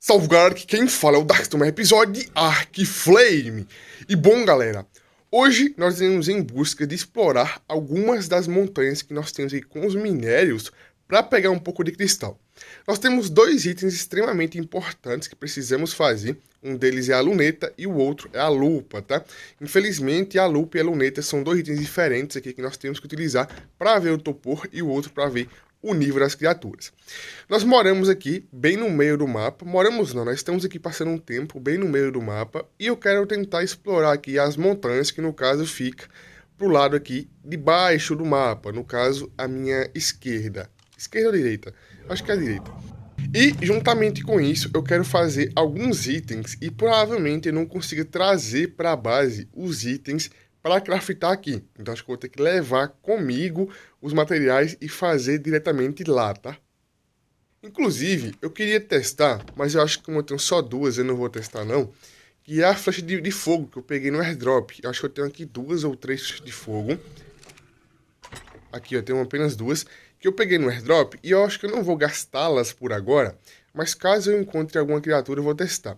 Salve galera, que quem fala é o Darkstorm, episódio de Arc Flame. E bom galera, hoje nós iremos em busca de explorar algumas das montanhas que nós temos aí com os minérios para pegar um pouco de cristal. Nós temos dois itens extremamente importantes que precisamos fazer, um deles é a luneta e o outro é a lupa, tá? Infelizmente a lupa e a luneta são dois itens diferentes aqui que nós temos que utilizar para ver o topor e o outro para ver o nível das criaturas. Nós moramos aqui bem no meio do mapa, nós estamos aqui passando um tempo bem no meio do mapa e eu quero tentar explorar aqui as montanhas que no caso fica pro lado aqui de baixo do mapa, no caso a minha esquerda. Esquerda ou direita? Acho que é a direita. E juntamente com isso eu quero fazer alguns itens e provavelmente eu não consiga trazer para a base os itens para craftar aqui. Então acho que eu vou ter que levar comigo os materiais e fazer diretamente lá, tá? Inclusive, eu queria testar, mas eu acho que como eu tenho só duas, eu não vou testar não, que é a flecha de fogo que eu peguei no airdrop. Eu acho que eu tenho aqui duas ou três flechas de fogo. Aqui eu tenho apenas duas, que eu peguei no airdrop e eu acho que eu não vou gastá-las por agora, mas caso eu encontre alguma criatura eu vou testar.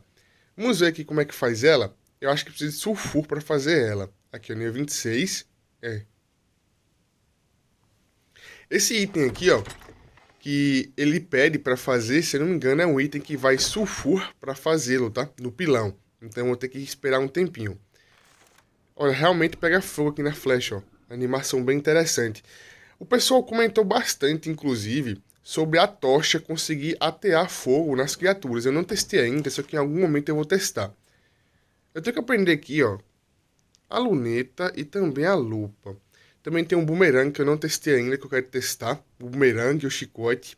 Vamos ver aqui como é que faz ela. Eu acho que precisa de sulfur para fazer ela. Aqui é o nível 26. Esse item aqui, ó, que ele pede para fazer, se eu não me engano, é um item que vai sulfur para fazê-lo, tá? No pilão. Então eu vou ter que esperar um tempinho. Olha, realmente pega fogo aqui na flecha, ó. Animação bem interessante. O pessoal comentou bastante, inclusive, sobre a tocha conseguir atear fogo nas criaturas. Eu não testei ainda, só que em algum momento eu vou testar. Eu tenho que aprender aqui, ó, a luneta e também a lupa. Também tem um boomerang que eu não testei ainda, que eu quero testar. O boomerang e o chicote.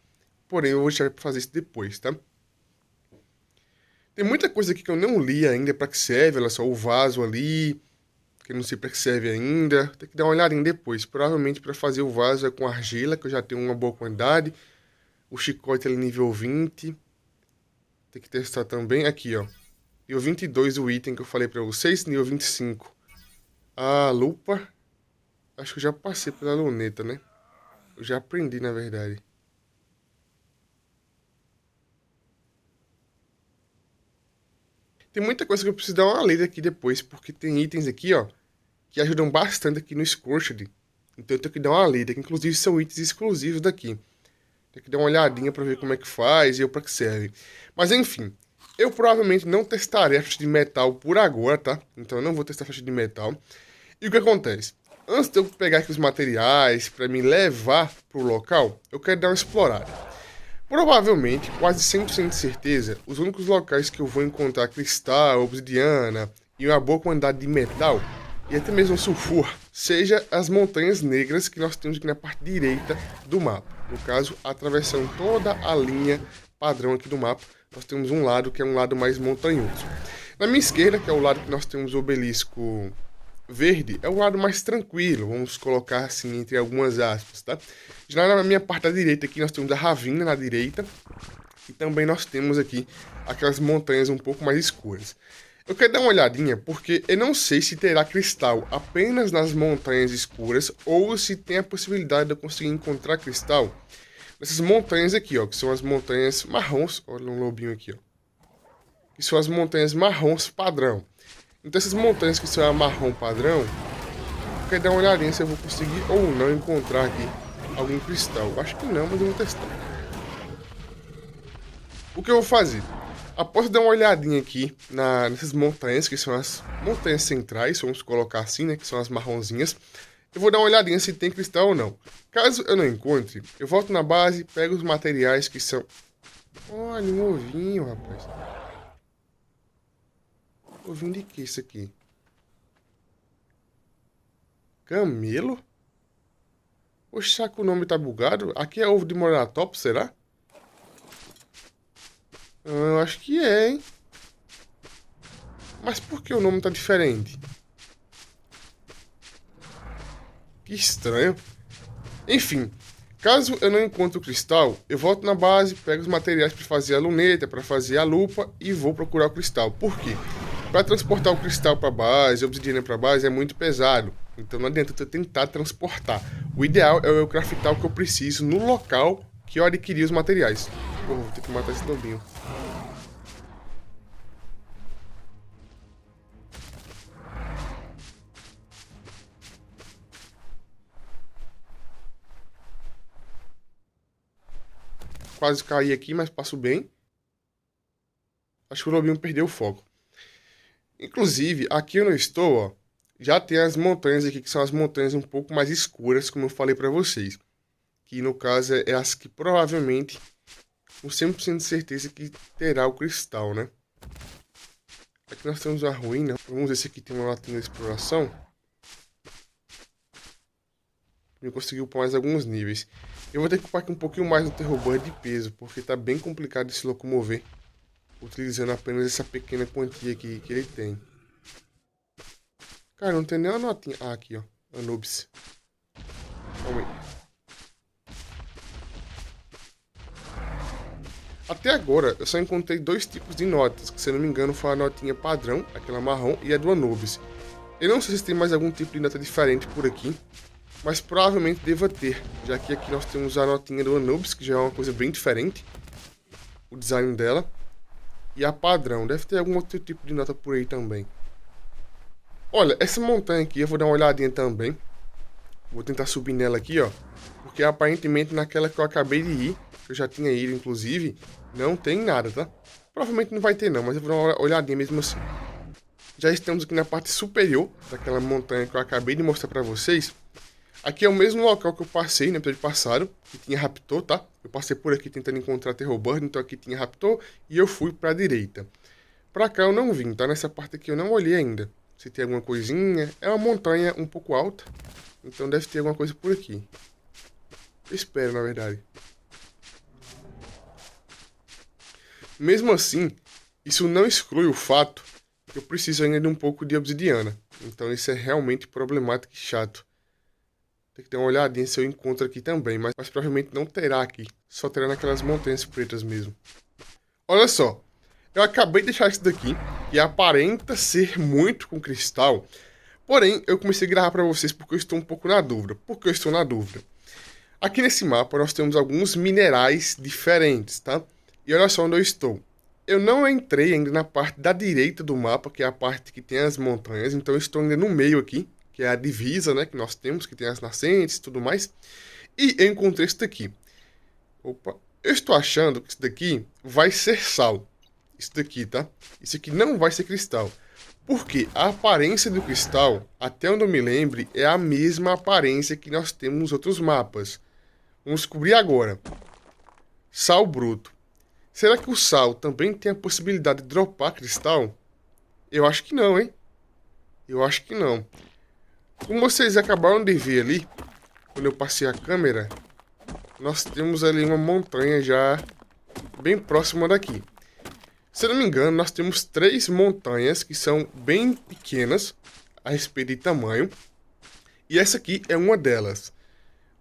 Porém, eu vou deixar pra fazer isso depois, tá? Tem muita coisa aqui que eu não li ainda pra que serve. Olha só, o vaso ali, que eu não sei pra que serve ainda. Tem que dar uma olhadinha depois. Provavelmente pra fazer o vaso é com argila, que eu já tenho uma boa quantidade. O chicote é nível 20. Tem que testar também. Aqui, ó. Nível 22 o item que eu falei pra vocês. Nível 25. A lupa. Acho que eu já passei pela luneta, né? Eu já aprendi, na verdade. Tem muita coisa que eu preciso dar uma lida aqui depois, porque tem itens aqui, ó, que ajudam bastante aqui no Scorched. Então eu tenho que dar uma lida, que inclusive são itens exclusivos daqui. Tem que dar uma olhadinha pra ver como é que faz e pra que serve. Mas enfim, eu provavelmente não testarei a flecha de metal por agora, tá? Então eu não vou testar a flecha de metal. E o que acontece? Antes de eu pegar aqui os materiais para me levar para o local, eu quero dar uma explorada. Provavelmente, quase 100% de certeza, os únicos locais que eu vou encontrar cristal, obsidiana e uma boa quantidade de metal, e até mesmo sulfur, seja as montanhas negras que nós temos aqui na parte direita do mapa. No caso, atravessando toda a linha padrão aqui do mapa, nós temos um lado que é um lado mais montanhoso. Na minha esquerda, que é o lado que nós temos o obelisco verde, é o lado mais tranquilo, vamos colocar assim entre algumas aspas, tá? Já na minha parte da direita aqui nós temos a ravina na direita e também nós temos aqui aquelas montanhas um pouco mais escuras. Eu quero dar uma olhadinha porque eu não sei se terá cristal apenas nas montanhas escuras ou se tem a possibilidade de eu conseguir encontrar cristal nessas montanhas aqui, ó, que são as montanhas marrons. Olha um lobinho aqui, ó. Que são as montanhas marrons padrão. Então essas montanhas que são a marrom padrão, eu quero dar uma olhadinha se eu vou conseguir ou não encontrar aqui algum cristal. Acho que não, mas eu vou testar. O que eu vou fazer? Após dar uma olhadinha aqui nessas montanhas, que são as montanhas centrais, vamos colocar assim, né, que são as marronzinhas, eu vou dar uma olhadinha se tem cristal ou não. Caso eu não encontre, eu volto na base, pego os materiais que são... Olha, um ovinho, rapaz. Ovinho de que isso aqui? Camelo? Oxe, será que o nome tá bugado? Aqui é ovo de Moratop, será? Eu acho que é, hein? Mas por que o nome tá diferente? Que estranho. Enfim, caso eu não encontre o cristal, eu volto na base, pego os materiais para fazer a luneta, para fazer a lupa e vou procurar o cristal. Por quê? Para transportar o cristal para a base, a obsidiana para a base é muito pesado. Então não adianta eu tentar transportar. O ideal é eu craftar o que eu preciso no local que eu adquiri os materiais. Pô, vou ter que matar esse lobinho. quase caí aqui, mas passo bem. Acho que o lobinho perdeu o foco. Inclusive, aqui onde eu estou, ó, já tem as montanhas aqui, que são as montanhas um pouco mais escuras, como eu falei pra vocês. Que no caso é as que provavelmente, com 100% de certeza que terá o cristal, né? Aqui nós temos a ruína. Vamos ver se aqui tem uma latinha de exploração. Eu consegui upar mais alguns níveis. Eu vou ter que upar aqui um pouquinho mais no Terror Bird de peso, porque tá bem complicado de se locomover, utilizando apenas essa pequena quantia aqui que ele tem. Cara, não tem nem uma notinha. Ah, aqui, ó. Anubis. Calma aí. Até agora, eu só encontrei dois tipos de notas, que se eu não me engano foi a notinha padrão, aquela marrom, e a do Anubis. Eu não sei se tem mais algum tipo de nota diferente por aqui, mas provavelmente deva ter, já que aqui nós temos a notinha do Anubis, que já é uma coisa bem diferente, o design dela, e a padrão, deve ter algum outro tipo de nota por aí também. Olha, essa montanha aqui eu vou dar uma olhadinha também, vou tentar subir nela aqui, ó, porque aparentemente naquela que eu acabei de ir, que eu já tinha ido inclusive, não tem nada, tá? Provavelmente não vai ter não, mas eu vou dar uma olhadinha mesmo assim. Já estamos aqui na parte superior daquela montanha que eu acabei de mostrar pra vocês. Aqui é o mesmo local que eu passei no episódio passado, que tinha Raptor, tá? Eu passei por aqui tentando encontrar Terror Bird, então aqui tinha Raptor e eu fui pra direita. Pra cá eu não vim, tá? Nessa parte aqui eu não olhei ainda. Se tem alguma coisinha. É uma montanha um pouco alta, então deve ter alguma coisa por aqui. Eu espero, na verdade. Mesmo assim, isso não exclui o fato que eu preciso ainda de um pouco de obsidiana. Então isso é realmente problemático e chato. Tem que dar uma olhadinha se eu encontro aqui também, mas provavelmente não terá aqui. Só terá naquelas montanhas pretas mesmo. Olha só, eu acabei de deixar isso daqui, que aparenta ser muito com cristal. Porém, eu comecei a gravar para vocês porque eu estou um pouco na dúvida. Por que eu estou na dúvida? Aqui nesse mapa nós temos alguns minerais diferentes, tá? E olha só onde eu estou. Eu não entrei ainda na parte da direita do mapa, que é a parte que tem as montanhas. Então eu estou ainda no meio aqui, que é a divisa, né? Que nós temos, que tem as nascentes e tudo mais. E eu encontrei isso daqui. Opa. Eu estou achando que isso daqui vai ser sal. Isso daqui, tá? Isso aqui não vai ser cristal. Porque a aparência do cristal, até onde eu me lembre, é a mesma aparência que nós temos nos outros mapas. Vamos descobrir agora. Sal bruto. Será que o sal também tem a possibilidade de dropar cristal? Eu acho que não, hein? Eu acho que não. Como vocês acabaram de ver ali, quando eu passei a câmera, nós temos ali uma montanha já bem próxima daqui. Se eu não me engano, nós temos 3 montanhas que são bem pequenas a respeito de tamanho. E essa aqui é uma delas.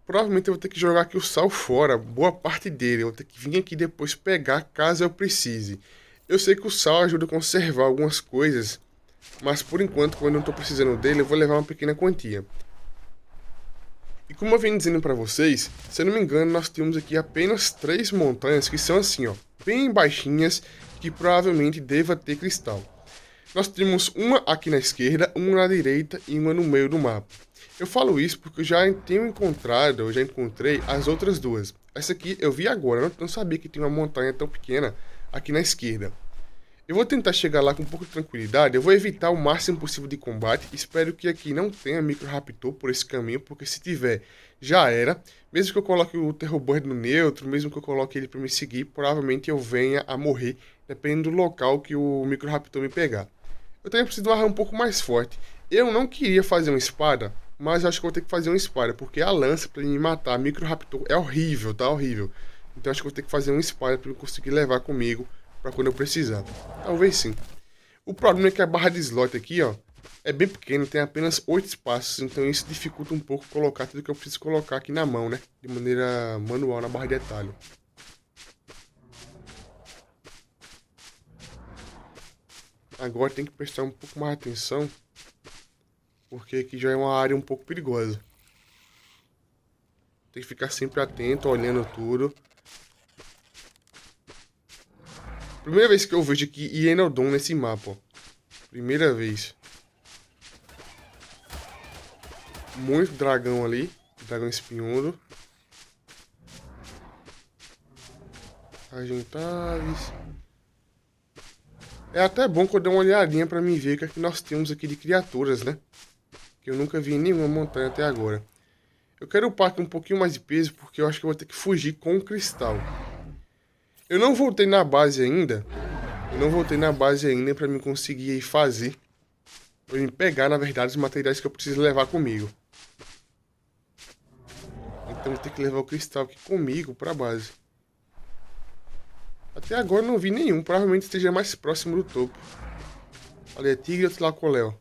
Provavelmente eu vou ter que jogar aqui o sal fora, boa parte dele. Eu vou ter que vir aqui depois pegar caso eu precise. Eu sei que o sal ajuda a conservar algumas coisas, mas por enquanto, quando eu não estou precisando dele, eu vou levar uma pequena quantia. E como eu venho dizendo para vocês, se eu não me engano, nós temos aqui apenas 3 montanhas que são assim, ó, bem baixinhas, que provavelmente deva ter cristal. Nós temos uma aqui na esquerda, uma na direita e uma no meio do mapa. Eu falo isso porque eu já tenho encontrado, eu já encontrei as outras duas. Essa aqui eu vi agora, não sabia que tinha uma montanha tão pequena aqui na esquerda. Eu vou tentar chegar lá com um pouco de tranquilidade, eu vou evitar o máximo possível de combate. Espero que aqui não tenha Micro Raptor por esse caminho, porque se tiver, já era. Mesmo que eu coloque o Terror Bird no neutro, mesmo que eu coloque ele para me seguir, provavelmente eu venha a morrer, dependendo do local que o Micro Raptor me pegar. Eu também preciso de uma arma um pouco mais forte. Eu não queria fazer uma espada, mas acho que vou ter que fazer uma espada, porque a lança para me matar a Micro Raptor é horrível, tá horrível. Então acho que vou ter que fazer uma espada para eu conseguir levar comigo para quando eu precisar. Talvez sim. O problema é que a barra de slot aqui, ó, é bem pequena, tem apenas 8 espaços, então isso dificulta um pouco colocar tudo que eu preciso colocar aqui na mão, né? De maneira manual na barra de detalhe. Agora tem que prestar um pouco mais atenção, porque aqui já é uma área um pouco perigosa. Tem que ficar sempre atento, olhando tudo. Primeira vez que eu vejo aqui Ienodon nesse mapa, ó. Primeira vez. Muito dragão ali. Dragão espinhudo. Agentáveis. É até bom que eu dê uma olhadinha pra mim ver o que é que nós temos aqui de criaturas, né? Que eu nunca vi em nenhuma montanha até agora. Eu quero upar aqui um pouquinho mais de peso, porque eu acho que eu vou ter que fugir com o cristal. Eu não voltei na base ainda. Eu não voltei na base ainda pra me conseguir aí fazer. Pra me pegar, na verdade, os materiais que eu preciso levar comigo. Então eu vou ter que levar o cristal aqui comigo pra base. Até agora eu não vi nenhum. Provavelmente esteja mais próximo do topo. Olha, é tigre ou tlacolé, ó.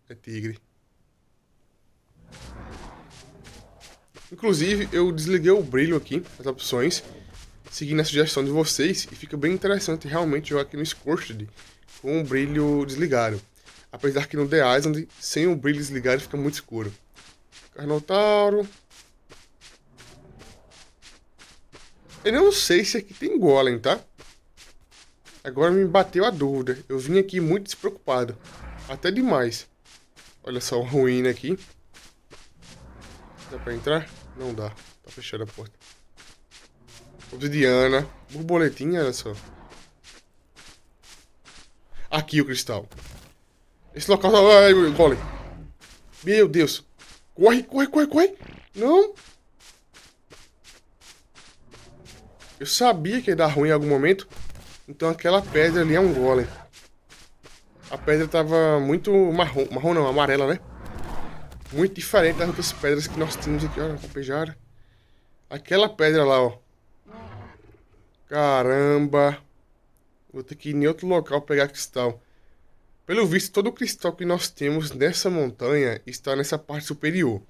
É tigre. Inclusive, eu desliguei o brilho aqui, as opções, seguindo a sugestão de vocês, e fica bem interessante realmente jogar aqui no Scorched com o brilho desligado. Apesar que no The Island, sem o brilho desligado, fica muito escuro. Carnotauro. Eu não sei se aqui tem golem, tá? Agora me bateu a dúvida. Eu vim aqui muito despreocupado. Até demais. Olha só, uma ruína aqui. Dá pra entrar? Não dá. Tá fechada a porta. Obsidiana. Borboletinha, olha só. Aqui o cristal. Esse local tá... Ai, golem. Meu Deus. Corre, corre, corre, corre. Não. Eu sabia que ia dar ruim em algum momento. Então aquela pedra ali é um golem. A pedra tava muito marrom. Marrom não, amarela, né? Muito diferente das outras pedras que nós tínhamos aqui. Olha, capejara. Aquela pedra lá, ó. Caramba. Vou ter que ir em outro local pegar cristal. Pelo visto, todo o cristal que nós temos nessa montanha está nessa parte superior.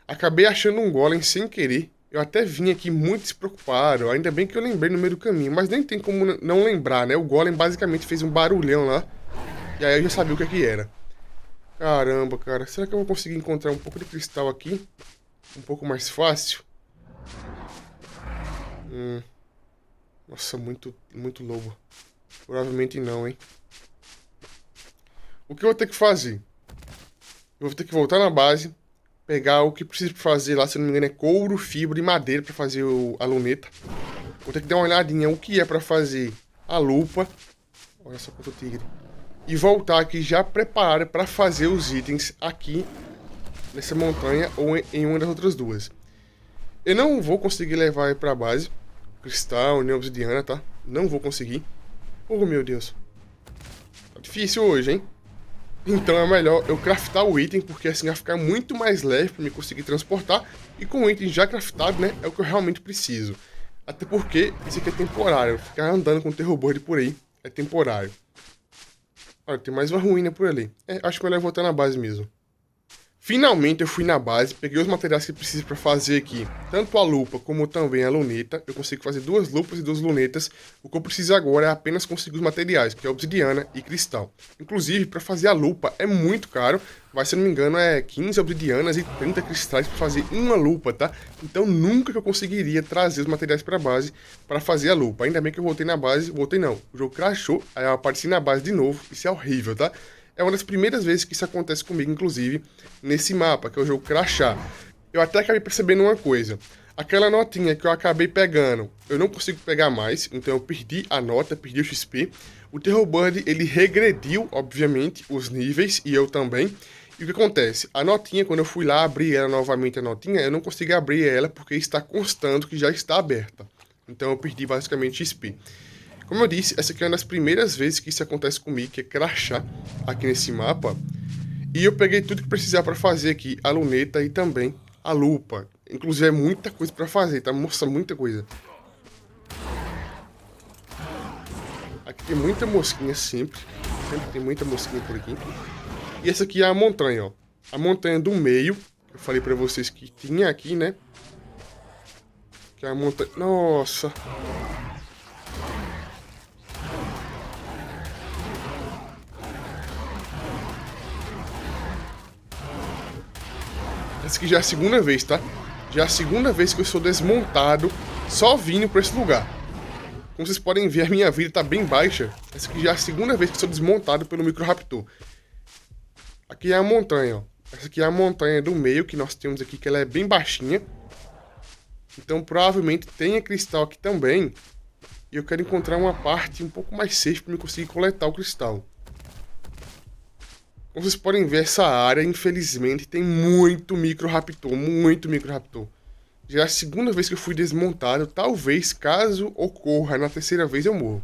Acabei achando um golem sem querer. Eu até vim aqui muito despreocupado. Ainda bem que eu lembrei no meio do caminho. Mas nem tem como não lembrar, né? O golem basicamente fez um barulhão lá. E aí eu já sabia o que é que era. Caramba, cara. Será que eu vou conseguir encontrar um pouco de cristal aqui? Um pouco mais fácil? Nossa, muito lobo. Provavelmente não, hein? O que eu vou ter que fazer? Eu vou ter que voltar na base. Pegar o que preciso fazer lá, se não me engano, é couro, fibra e madeira pra fazer a luneta. Vou ter que dar uma olhadinha o que é pra fazer a lupa. Olha só quanto tigre. E voltar aqui já preparado pra fazer os itens aqui nessa montanha ou em uma das outras duas. Eu não vou conseguir levar ele pra base. Cristal, nem obsidiana, tá? Não vou conseguir. Oh, meu Deus. Tá difícil hoje, hein? Então é melhor eu craftar o item, porque assim vai ficar muito mais leve para me conseguir transportar. E com o item já craftado, né, é o que eu realmente preciso. Até porque isso aqui é temporário. Ficar andando com o Terrorbird por aí é temporário. Olha, tem mais uma ruína por ali. Acho melhor voltar na base mesmo. Finalmente eu fui na base, peguei os materiais que preciso para fazer aqui, tanto a lupa como também a luneta. Eu consigo fazer 2 lupas e 2 lunetas. O que eu preciso agora é apenas conseguir os materiais, que é obsidiana e cristal. Inclusive, para fazer a lupa é muito caro, mas se eu não me engano é 15 obsidianas e 30 cristais para fazer uma lupa, tá? Então nunca que eu conseguiria trazer os materiais para a base para fazer a lupa. Ainda bem que eu voltei na base, voltei não, o jogo crashou, aí eu apareci na base de novo, isso é horrível, tá? É uma das primeiras vezes que isso acontece comigo, inclusive, nesse mapa, que é o jogo crashar. Eu até acabei percebendo uma coisa. Aquela notinha que eu acabei pegando, eu não consigo pegar mais, então eu perdi a nota, perdi o XP. O Terrorbird, ele regrediu, obviamente, os níveis, e eu também. E o que acontece? A notinha, quando eu fui lá abrir ela novamente, a notinha, eu não consegui abrir ela porque está constando que já está aberta. Então eu perdi basicamente XP. Como eu disse, essa aqui é uma das primeiras vezes que isso acontece comigo, que é crashar aqui nesse mapa. E eu peguei tudo que precisava para fazer aqui, a luneta e também a lupa. Inclusive é muita coisa para fazer, tá? Mostra muita coisa. Aqui tem muita mosquinha sempre. Sempre tem muita mosquinha por aqui. E essa aqui é a montanha, ó. A montanha do meio. Eu falei para vocês que tinha aqui, né? Que é a montanha... Nossa... Essa aqui já é a segunda vez, tá? Já é a segunda vez que eu sou desmontado só vindo pra esse lugar. Como vocês podem ver, a minha vida tá bem baixa. Essa aqui já é a segunda vez que eu sou desmontado pelo Microraptor. Aqui é a montanha, ó. Essa aqui é a montanha do meio que nós temos aqui, que ela é bem baixinha. Então provavelmente tenha cristal aqui também. E eu quero encontrar uma parte um pouco mais safe para eu conseguir coletar o cristal. Como vocês podem ver, essa área, infelizmente, tem muito Microraptor, muito Microraptor. Já é a segunda vez que eu fui desmontado, talvez, caso ocorra, na terceira vez eu morro.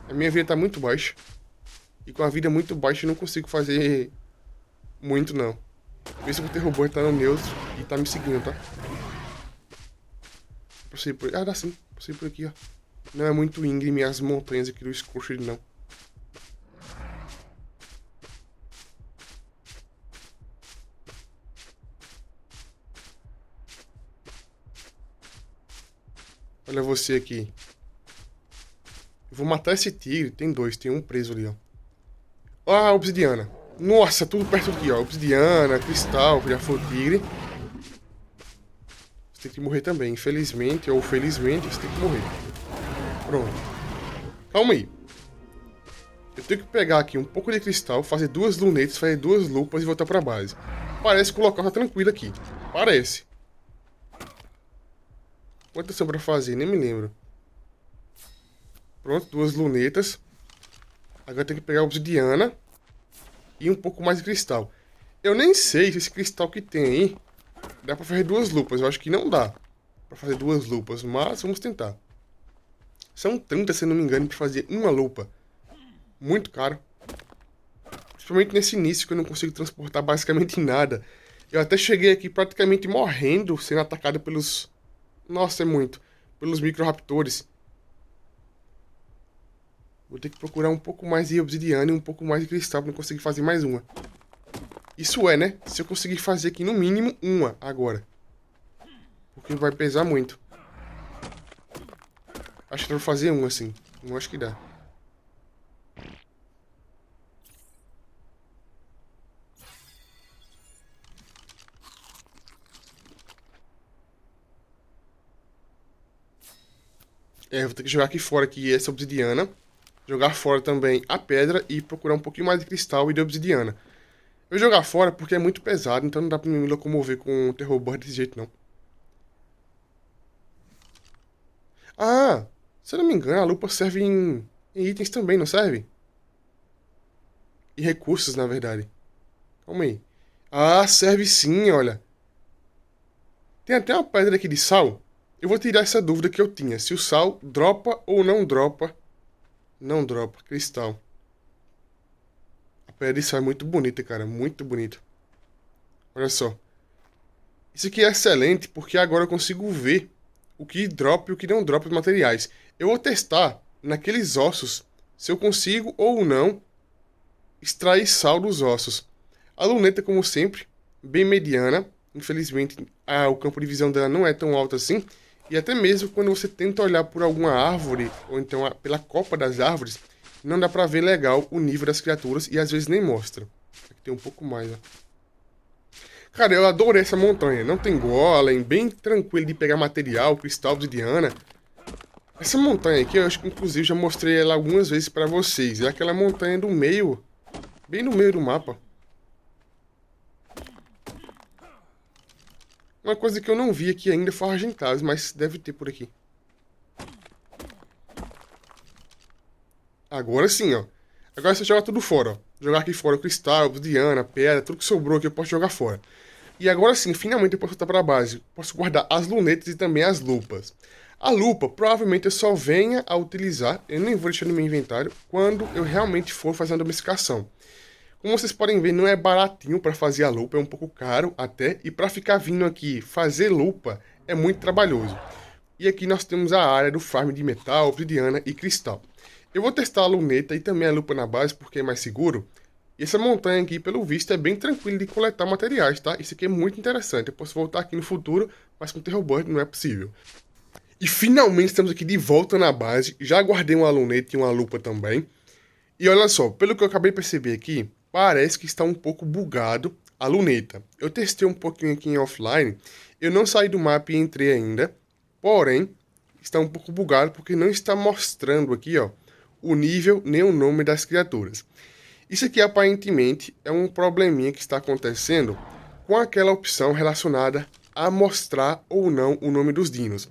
A minha vida tá muito baixa. E com a vida muito baixa eu não consigo fazer muito, não. Mesmo que o robô tá no neutro e tá me seguindo, tá? Passei por... Ah, dá sim. Passei por aqui, ó. Não é muito íngreme as montanhas aqui do Scorched, não. Olha você aqui. Eu vou matar esse tigre. Tem dois, tem um preso ali, ó. Ah, obsidiana. Nossa, tudo perto aqui, ó. Obsidiana, cristal, já foi o tigre. Você tem que morrer também. Infelizmente ou felizmente, você tem que morrer. Pronto. Calma aí. Eu tenho que pegar aqui um pouco de cristal, fazer duas lunetas, fazer duas lupas e voltar pra base. Parece que o local tá tranquilo aqui. Parece. Quantas são pra fazer? Nem me lembro. Pronto, duas lunetas. Agora eu tenho que pegar a obsidiana e um pouco mais de cristal. Eu nem sei se esse cristal que tem aí dá pra fazer duas lupas. Eu acho que não dá pra fazer duas lupas, mas vamos tentar. São 30, se não me engano, pra fazer uma lupa. Muito caro. Principalmente nesse início que eu não consigo transportar basicamente nada. Eu até cheguei aqui praticamente morrendo, sendo atacado pelos... Nossa, é muito. Pelos Microraptores. Vou ter que procurar um pouco mais de obsidiana e um pouco mais de cristal pra não conseguir fazer mais uma. Isso é, né? Se eu conseguir fazer aqui no mínimo uma agora. Porque vai pesar muito. Acho que eu vou fazer uma assim. Não acho que dá. É, vou ter que jogar aqui fora aqui essa obsidiana. Jogar fora também a pedra e procurar um pouquinho mais de cristal e de obsidiana. Eu vou jogar fora porque é muito pesado, então não dá pra me locomover com o Terror Bird desse jeito, não. Ah, se eu não me engano, a lupa serve em itens também, não serve? E recursos, na verdade. Calma aí. Ah, serve sim, olha. Tem até uma pedra aqui de sal. Eu vou tirar essa dúvida que eu tinha. Se o sal dropa ou não dropa. Não dropa, cristal. A pedra de sal é muito bonita, cara. Muito bonita. Olha só. Isso aqui é excelente porque agora eu consigo ver o que dropa e o que não dropa os materiais. Eu vou testar naqueles ossos se eu consigo ou não extrair sal dos ossos. A luneta, como sempre, bem mediana. Infelizmente, o campo de visão dela não é tão alto assim. E até mesmo quando você tenta olhar por alguma árvore, ou então pela copa das árvores, não dá pra ver legal o nível das criaturas e às vezes nem mostra. Aqui tem um pouco mais, ó. Cara, eu adorei essa montanha. Não tem golem, bem tranquilo de pegar material, cristal, obsidiana. Essa montanha aqui, eu acho que inclusive já mostrei ela algumas vezes pra vocês. É aquela montanha do meio, bem no meio do mapa. Uma coisa que eu não vi aqui ainda foi Argentados, mas deve ter por aqui. Agora sim, ó. Agora você joga tudo fora, ó. Jogar aqui fora o cristal, obsidiana, pedra, tudo que sobrou aqui eu posso jogar fora. E agora sim, finalmente eu posso voltar para a base. Posso guardar as lunetas e também as lupas. A lupa, provavelmente eu só venha a utilizar, eu nem vou deixar no meu inventário, quando eu realmente for fazer uma domesticação. Como vocês podem ver, não é baratinho para fazer a lupa, é um pouco caro até, e para ficar vindo aqui fazer lupa é muito trabalhoso. E aqui nós temos a área do farm de metal, obsidiana e cristal. Eu vou testar a luneta e também a lupa na base porque é mais seguro. E essa montanha aqui, pelo visto, é bem tranquilo de coletar materiais, tá? Isso aqui é muito interessante. Eu posso voltar aqui no futuro, mas com o Terror Bird não é possível. E finalmente estamos aqui de volta na base. Já guardei uma luneta e uma lupa também. E olha só, pelo que eu acabei de perceber aqui, parece que está um pouco bugado a luneta. Eu testei um pouquinho aqui em offline. Eu não saí do mapa e entrei ainda. Porém, está um pouco bugado porque não está mostrando aqui, ó, o nível nem o nome das criaturas. Isso aqui aparentemente é um probleminha que está acontecendo com aquela opção relacionada a mostrar ou não o nome dos dinos.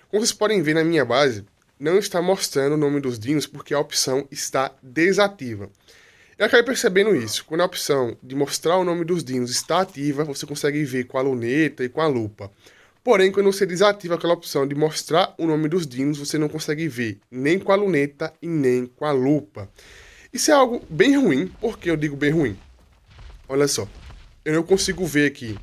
Como vocês podem ver na minha base, não está mostrando o nome dos dinos porque a opção está desativa. Eu acabei percebendo isso. Quando a opção de mostrar o nome dos dinos está ativa, você consegue ver com a luneta e com a lupa. Porém, quando você desativa aquela opção de mostrar o nome dos dinos, você não consegue ver nem com a luneta e nem com a lupa. Isso é algo bem ruim. Por que eu digo bem ruim? Olha só, eu não consigo ver aqui.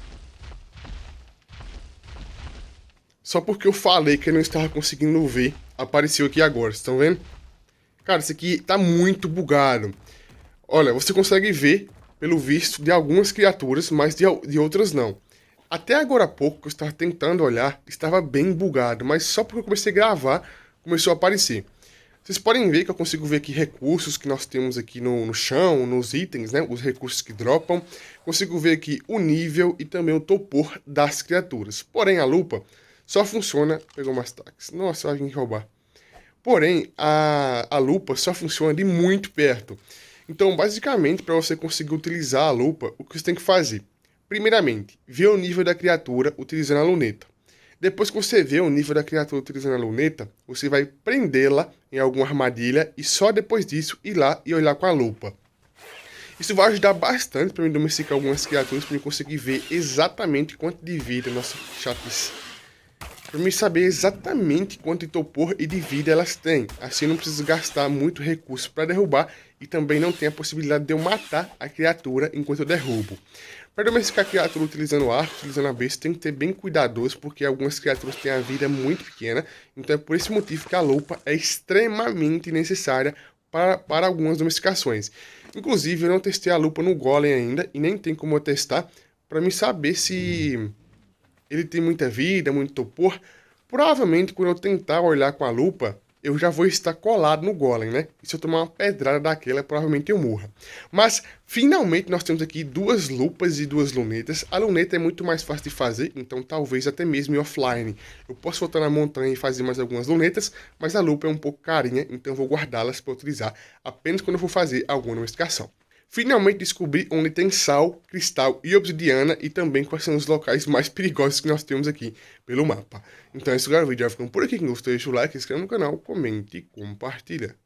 Só porque eu falei que eu não estava conseguindo ver, apareceu aqui agora, vocês estão vendo? Cara, isso aqui tá muito bugado. Olha, você consegue ver, pelo visto, de algumas criaturas, mas de outras não. Até agora há pouco, que eu estava tentando olhar, estava bem bugado, mas só porque eu comecei a gravar, começou a aparecer. Vocês podem ver que eu consigo ver aqui recursos que nós temos aqui no chão, nos itens, né? Os recursos que dropam. Consigo ver aqui o nível e também o topor das criaturas. Porém, a lupa só funciona... Pegou umas taques. Nossa, vai vir roubar. Porém, a lupa só funciona de muito perto. Então, basicamente, para você conseguir utilizar a lupa, o que você tem que fazer? Primeiramente, ver o nível da criatura utilizando a luneta. Depois que você vê o nível da criatura utilizando a luneta, você vai prendê-la em alguma armadilha e só depois disso ir lá e olhar com a lupa. Isso vai ajudar bastante para mim domesticar algumas criaturas, para eu conseguir ver exatamente quanto de vida, nossa, chatice. Para mim saber exatamente quanto de topor e de vida elas têm. Assim não preciso gastar muito recurso para derrubar e também não tem a possibilidade de eu matar a criatura enquanto eu derrubo. Para domesticar a criatura utilizando arco, utilizando a besta, tem que ter bem cuidadoso, porque algumas criaturas têm a vida muito pequena. Então é por esse motivo que a lupa é extremamente necessária para algumas domesticações. Inclusive eu não testei a lupa no golem ainda e nem tem como eu testar para me saber se... ele tem muita vida, muito topor. Provavelmente, quando eu tentar olhar com a lupa, eu já vou estar colado no golem, né? E se eu tomar uma pedrada daquela, provavelmente eu morra. Mas, finalmente, nós temos aqui duas lupas e duas lunetas. A luneta é muito mais fácil de fazer, então talvez até mesmo em offline. Eu posso voltar na montanha e fazer mais algumas lunetas, mas a lupa é um pouco carinha, então eu vou guardá-las para utilizar apenas quando eu for fazer alguma domesticação. Finalmente descobri onde tem sal, cristal e obsidiana e também quais são os locais mais perigosos que nós temos aqui pelo mapa. Então é isso, galera. O vídeo vai ficando por aqui. Quem gostou, deixa o like, se inscreva no canal, comente e compartilha.